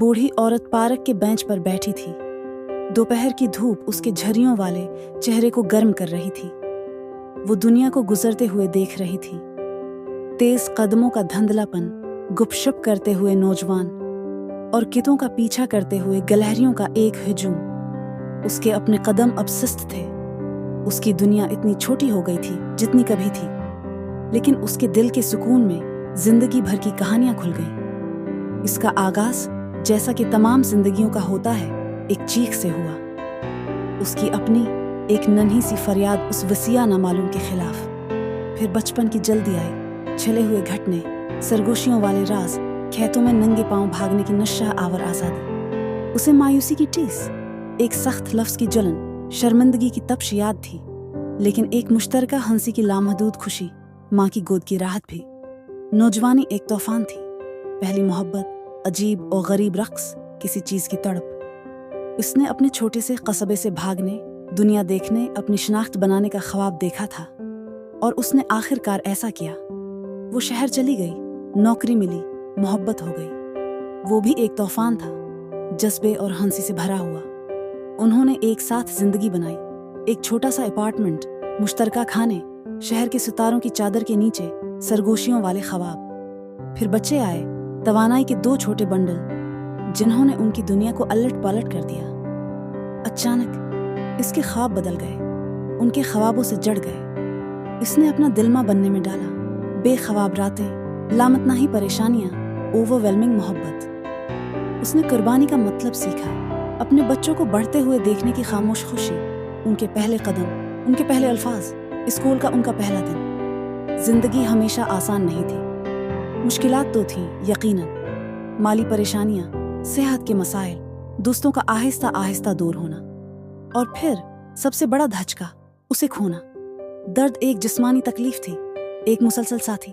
बूढ़ी औरत पार्क के बेंच पर बैठी थी। दोपहर की धूप उसके झरियों वाले चेहरे को गर्म कर रही थी। वो दुनिया को गुजरते हुए देख रही थी। तेज कदमों का धुंधलापन, गुपशुप करते हुए नौजवान और कितों का पीछा करते हुए गिलहरियों का एक हुजूम। उसके अपने कदम अब सुस्त थे। उसकी दुनिया इतनी छोटी हो गई थी जितनी कभी थी, लेकिन उसके दिल के सुकून में जिंदगी भर की कहानियां खुल गईं। इसका आगाज, जैसा कि तमाम जिंदगियों का होता है, एक चीख से हुआ। उसकी अपनी एक नन्ही सी फरियाद उस वसिया नामालूम के खिलाफ। फिर बचपन की जल्दी आई, छले हुए घटने, सरगोशियों वाले राज, खेतों में नंगे पांव भागने की नशा आवर आजादी। उसे मायूसी की टीस, एक सख्त लफ्ज की जलन, शर्मिंदगी की तपश याद थी, लेकिन एक मुश्तरका हंसी की लामहदूद खुशी, माँ की गोद की राहत भी। नौजवानी एक तूफान थी, पहली मोहब्बत, अजीब और गरीब रक्स, किसी चीज की तड़प। उसने अपने छोटे से कस्बे से भागने, दुनिया देखने, अपनी शिनाख्त बनाने का ख्वाब देखा था, और उसने आखिरकार ऐसा किया। वो शहर चली गई, नौकरी मिली, मोहब्बत हो गई। वो भी एक तूफान था, जज्बे और हंसी से भरा हुआ। उन्होंने एक साथ जिंदगी बनाई, एक छोटा सा अपार्टमेंट, मुश्तरका खाने, शहर के सितारों की चादर के नीचे सरगोशियों वाले ख्वाब। फिर बच्चे आए, तवानाई के 2 छोटे बंडल, जिन्होंने उनकी दुनिया को अलट पलट कर दिया। अचानक इसके ख्वाब बदल गए, उनके ख्वाबों से जड़ गए। इसने अपना दिलमा बनने में डाला, बेख्वाब रातें, लामतनाही परेशानियां, ओवरवेलमिंग मोहब्बत। उसने कुर्बानी का मतलब सीखा, अपने बच्चों को बढ़ते हुए देखने की खामोश खुशी, उनके पहले कदम, उनके पहले अल्फाज, स्कूल का उनका पहला दिन। जिंदगी हमेशा आसान नहीं थी, मुश्किलात तो थी यकीनन, माली परेशानियां, सेहत के मसाइल, दोस्तों का आहिस्ता आहिस्ता दूर होना, और फिर सबसे बड़ा धचका, उसे खोना। दर्द एक जिस्मानी तकलीफ थी, एक मुसलसल साथी,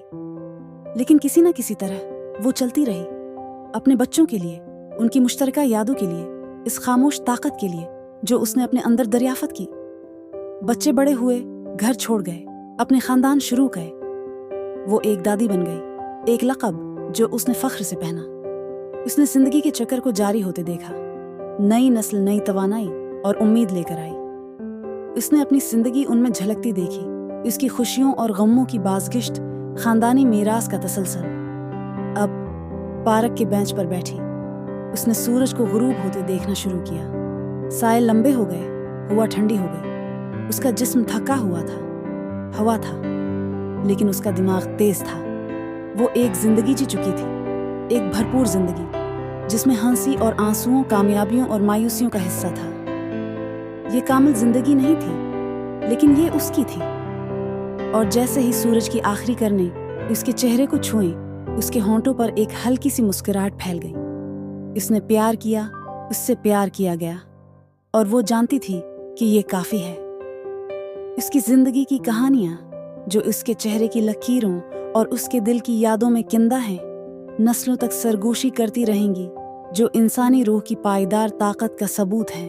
लेकिन किसी न किसी तरह वो चलती रही, अपने बच्चों के लिए, उनकी मुश्तरका यादों के लिए, इस खामोश ताकत के लिए जो उसने अपने अंदर दरियाफत की। बच्चे बड़े हुए, घर छोड़ गए, अपने खानदान शुरू गए। वो एक दादी बन गई, एक लक़ब जो उसने फख्र से पहना। उसने जिंदगी के चक्कर को जारी होते देखा, नई नस्ल नई तवानाई और उम्मीद लेकर आई। उसने अपनी जिंदगी उनमें झलकती देखी, उसकी खुशियों और गमों की बाज़गिश्त, खानदानी मीरास का तसलसल। अब पार्क के बेंच पर बैठी, उसने सूरज को गुरूब होते देखना शुरू किया। साए लंबे हो गए, हवा ठंडी हो गई। उसका जिस्म थका हुआ था, हवा था, लेकिन उसका दिमाग तेज था। वो एक जिंदगी जी चुकी थी, एक भरपूर जिंदगी, जिसमें हंसी और आंसुओं, कामयाबियों और मायूसियों का हिस्सा था। ये कामिल जिंदगी नहीं थी, लेकिन ये उसकी थी। और जैसे ही सूरज की आखिरी किरणें उसके चेहरे को छुएं, उसके होंठों पर एक हल्की सी मुस्कुराहट फैल गई। उसने प्यार किया, उससे प्यार किया गया, और वो जानती थी कि ये काफी है। उसकी जिंदगी की कहानियां, जो उसके चेहरे की लकीरों और उसके दिल की यादों में किंदा हैं, नस्लों तक सरगोशी करती रहेंगी, जो इंसानी रूह की पायदार ताकत का सबूत है।